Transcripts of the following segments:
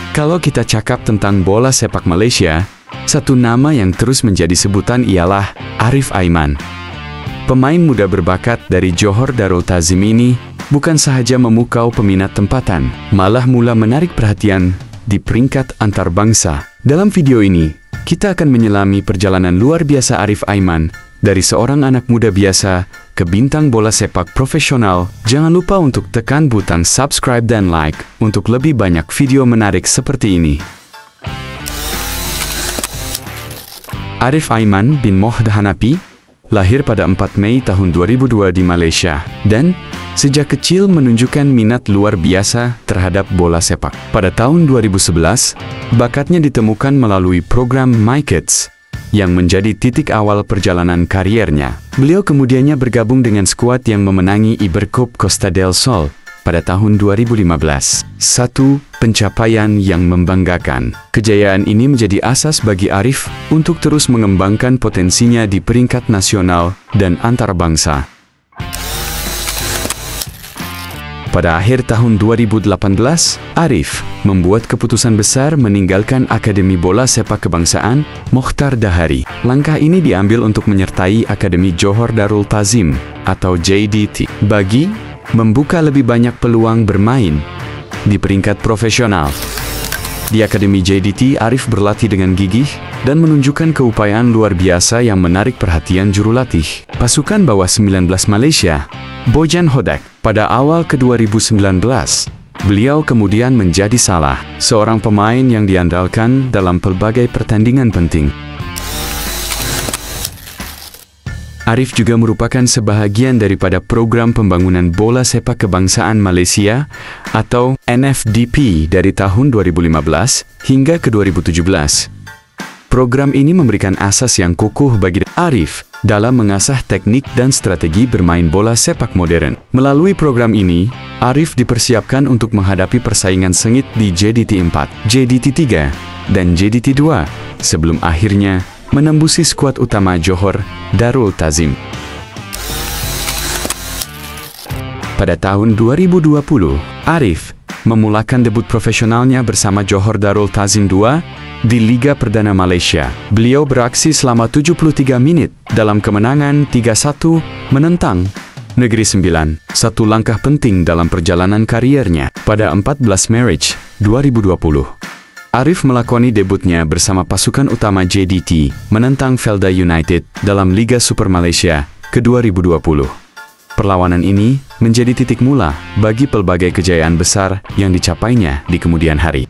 Kalau kita cakap tentang bola sepak Malaysia, satu nama yang terus menjadi sebutan ialah Arif Aiman. Pemain muda berbakat dari Johor Darul Ta'zim ini bukan sahaja memukau peminat tempatan, malah mula menarik perhatian di peringkat antarbangsa. Dalam video ini, kita akan menyelami perjalanan luar biasa Arif Aiman dari seorang anak muda biasa ke bintang bola sepak profesional. Jangan lupa untuk tekan butang subscribe dan like untuk lebih banyak video menarik seperti ini. Arif Aiman bin Mohd Hanapi lahir pada 4 Mei tahun 2002 di Malaysia dan sejak kecil menunjukkan minat luar biasa terhadap bola sepak. Pada tahun 2011, bakatnya ditemukan melalui program My Kids yang menjadi titik awal perjalanan kariernya. Beliau kemudiannya bergabung dengan skuad yang memenangi Ibercup Costa del Sol pada tahun 2015. Satu pencapaian yang membanggakan. Kejayaan ini menjadi asas bagi Arif untuk terus mengembangkan potensinya di peringkat nasional dan antarbangsa. Pada akhir tahun 2018, Arif membuat keputusan besar meninggalkan Akademi Bola Sepak Kebangsaan Mokhtar Dahari. Langkah ini diambil untuk menyertai Akademi Johor Darul Ta'zim atau JDT bagi membuka lebih banyak peluang bermain di peringkat profesional. Di Akademi JDT, Arif berlatih dengan gigih dan menunjukkan keupayaan luar biasa yang menarik perhatian jurulatih. Pasukan bawah 19 Malaysia, Bojan Hodak, pada awal ke-2019, beliau kemudian menjadi salah seorang pemain yang diandalkan dalam pelbagai pertandingan penting. Arif juga merupakan sebahagian daripada program pembangunan bola sepak kebangsaan Malaysia atau NFDP dari tahun 2015 hingga ke 2017. Program ini memberikan asas yang kukuh bagi Arif dalam mengasah teknik dan strategi bermain bola sepak modern. Melalui program ini, Arif dipersiapkan untuk menghadapi persaingan sengit di JDT 4, JDT 3, dan JDT 2, sebelum akhirnya menembusi skuad utama Johor Darul Ta'zim. Pada tahun 2020, Arif memulakan debut profesionalnya bersama Johor Darul Ta'zim 2 di Liga Perdana Malaysia. Beliau beraksi selama 73 menit dalam kemenangan 3-1 menentang Negeri Sembilan, satu langkah penting dalam perjalanan kariernya. Pada 14 Maret 2020, Arif melakoni debutnya bersama pasukan utama JDT menentang Felda United dalam Liga Super Malaysia ke-2020. Perlawanan ini menjadi titik mula bagi pelbagai kejayaan besar yang dicapainya di kemudian hari.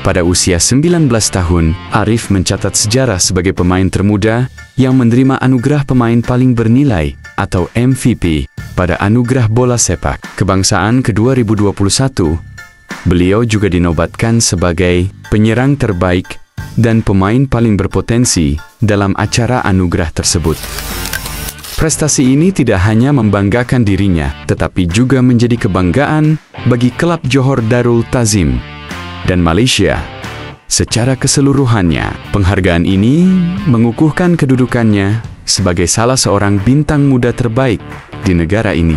Pada usia 19 tahun, Arif mencatat sejarah sebagai pemain termuda yang menerima anugerah pemain paling bernilai atau MVP pada Anugerah Bola Sepak Kebangsaan ke-2021. Beliau juga dinobatkan sebagai penyerang terbaik dan pemain paling berpotensi dalam acara anugerah tersebut. Prestasi ini tidak hanya membanggakan dirinya, tetapi juga menjadi kebanggaan bagi klub Johor Darul Ta'zim dan Malaysia secara keseluruhannya. Penghargaan ini mengukuhkan kedudukannya sebagai salah seorang bintang muda terbaik di negara ini.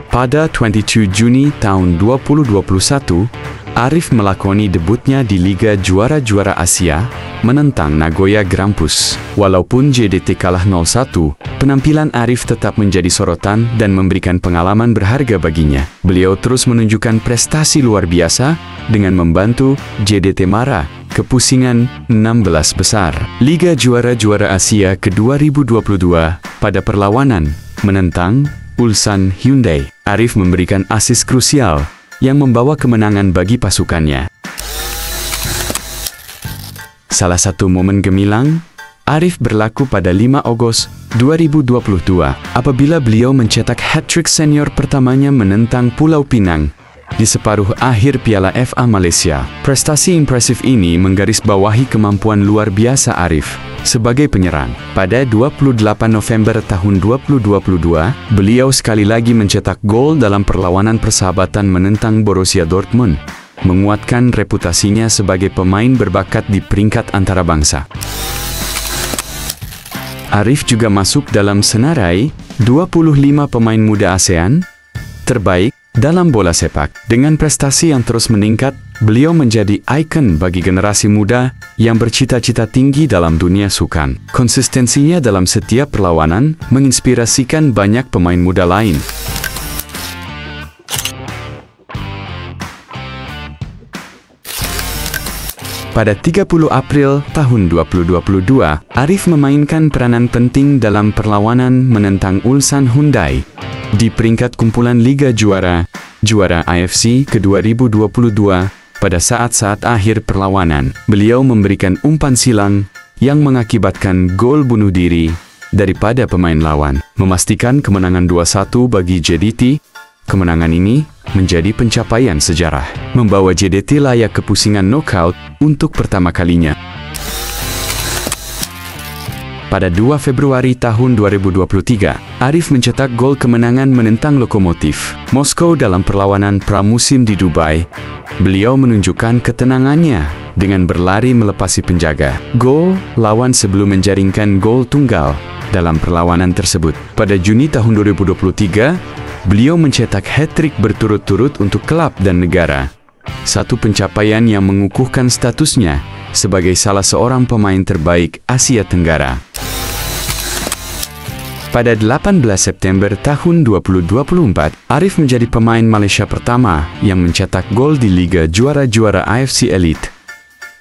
Pada 27 Juni tahun 2021, Arif melakoni debutnya di Liga Juara-Juara Asia menentang Nagoya Grampus. Walaupun JDT kalah 0-1, penampilan Arif tetap menjadi sorotan dan memberikan pengalaman berharga baginya. Beliau terus menunjukkan prestasi luar biasa dengan membantu JDT Mara ke pusingan 16 besar Liga Juara-Juara Asia ke-2022 pada perlawanan menentang Ulsan Hyundai. Arif memberikan asis krusial yang membawa kemenangan bagi pasukannya. Salah satu momen gemilang, Arif berlaku pada 5 Ogos 2022 apabila beliau mencetak hat-trick senior pertamanya menentang Pulau Pinang di separuh akhir Piala FA Malaysia. Prestasi impresif ini menggarisbawahi kemampuan luar biasa Arif sebagai penyerang. Pada 28 November tahun 2022, beliau sekali lagi mencetak gol dalam perlawanan persahabatan menentang Borussia Dortmund, menguatkan reputasinya sebagai pemain berbakat di peringkat antarabangsa. Arif juga masuk dalam senarai 25 pemain muda ASEAN terbaik dalam bola sepak. Dengan prestasi yang terus meningkat, beliau menjadi ikon bagi generasi muda yang bercita-cita tinggi dalam dunia sukan. Konsistensinya dalam setiap perlawanan menginspirasikan banyak pemain muda lain. Pada 30 April tahun 2022, Arif memainkan peranan penting dalam perlawanan menentang Ulsan Hyundai di peringkat kumpulan Liga Juara AFC ke-2022. Pada saat-saat akhir perlawanan, beliau memberikan umpan silang yang mengakibatkan gol bunuh diri daripada pemain lawan, memastikan kemenangan 2-1 bagi JDT. Kemenangan ini menjadi pencapaian sejarah, membawa JDT layak ke pusingan knockout untuk pertama kalinya. Pada 2 Februari tahun 2023, Arif mencetak gol kemenangan menentang Lokomotif Moskow dalam perlawanan pramusim di Dubai. Beliau menunjukkan ketenangannya dengan berlari melepasi penjaga gol lawan sebelum menjaringkan gol tunggal dalam perlawanan tersebut. Pada Juni tahun 2023, beliau mencetak hat-trick berturut-turut untuk klub dan negara. Satu pencapaian yang mengukuhkan statusnya sebagai salah seorang pemain terbaik Asia Tenggara. Pada 18 September tahun 2024, Arif menjadi pemain Malaysia pertama yang mencetak gol di Liga Juara AFC Elite.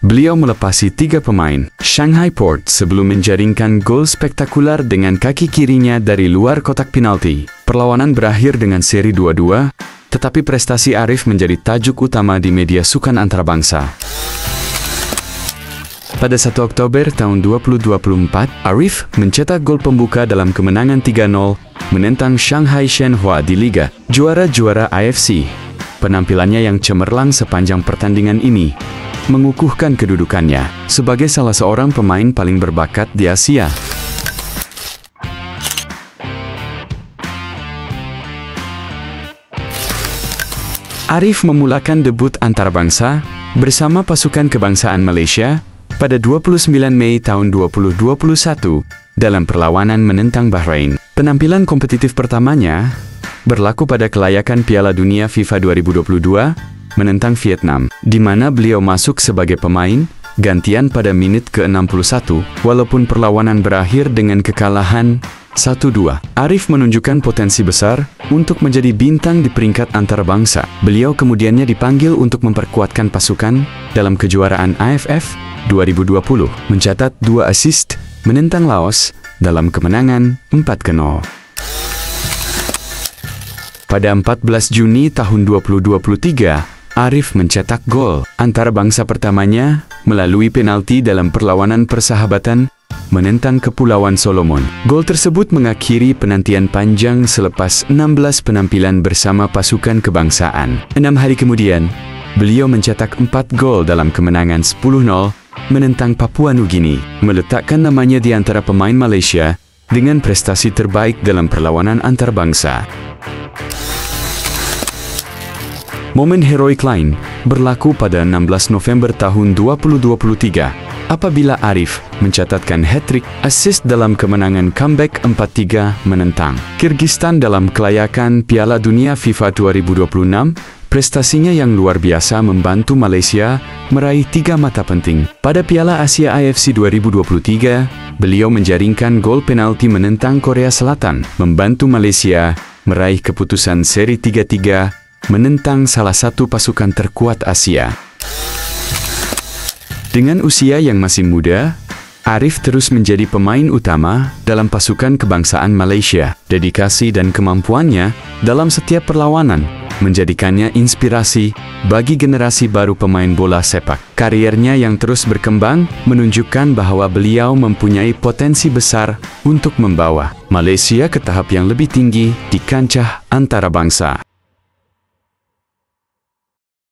Beliau melepasi 3 pemain Shanghai Port sebelum menjaringkan gol spektakuler dengan kaki kirinya dari luar kotak penalti. Perlawanan berakhir dengan seri 2-2, tetapi prestasi Arif menjadi tajuk utama di media sukan antarabangsa. Pada 1 Oktober tahun 2024, Arif mencetak gol pembuka dalam kemenangan 3-0 menentang Shanghai Shenhua di Liga Juara AFC. Penampilannya yang cemerlang sepanjang pertandingan ini mengukuhkan kedudukannya sebagai salah seorang pemain paling berbakat di Asia. Arif memulakan debut antarabangsa bersama pasukan kebangsaan Malaysia pada 29 Mei tahun 2021 dalam perlawanan menentang Bahrain. Penampilan kompetitif pertamanya berlaku pada kelayakan Piala Dunia FIFA 2022 menentang Vietnam, di mana beliau masuk sebagai pemain gantian pada menit ke-61, walaupun perlawanan berakhir dengan kekalahan 1-2. Arif menunjukkan potensi besar untuk menjadi bintang di peringkat antarabangsa. Beliau kemudiannya dipanggil untuk memperkuatkan pasukan dalam kejuaraan AFF 2020, mencatat 2 assist menentang Laos dalam kemenangan 4-0. Pada 14 Juni tahun 2023, Arif mencetak gol antarabangsa pertamanya melalui penalti dalam perlawanan persahabatan menentang Kepulauan Solomon. Gol tersebut mengakhiri penantian panjang selepas 16 penampilan bersama pasukan kebangsaan. 6 hari kemudian, beliau mencetak 4 gol dalam kemenangan 10-0 menentang Papua Nugini, meletakkan namanya di antara pemain Malaysia dengan prestasi terbaik dalam perlawanan antarbangsa. Momen heroik lain berlaku pada 16 November tahun 2023 apabila Arif mencatatkan hat-trick assist dalam kemenangan comeback 4-3 menentang Kyrgyzstan dalam kelayakan Piala Dunia FIFA 2026. Prestasinya yang luar biasa membantu Malaysia meraih 3 mata penting. Pada Piala Asia AFC 2023, beliau menjaringkan gol penalti menentang Korea Selatan, membantu Malaysia meraih keputusan seri 3-3 menentang salah satu pasukan terkuat Asia. Dengan usia yang masih muda, Arif terus menjadi pemain utama dalam pasukan kebangsaan Malaysia. Dedikasi dan kemampuannya dalam setiap perlawanan menjadikannya inspirasi bagi generasi baru pemain bola sepak. Kariernya yang terus berkembang menunjukkan bahwa beliau mempunyai potensi besar untuk membawa Malaysia ke tahap yang lebih tinggi di kancah antarabangsa.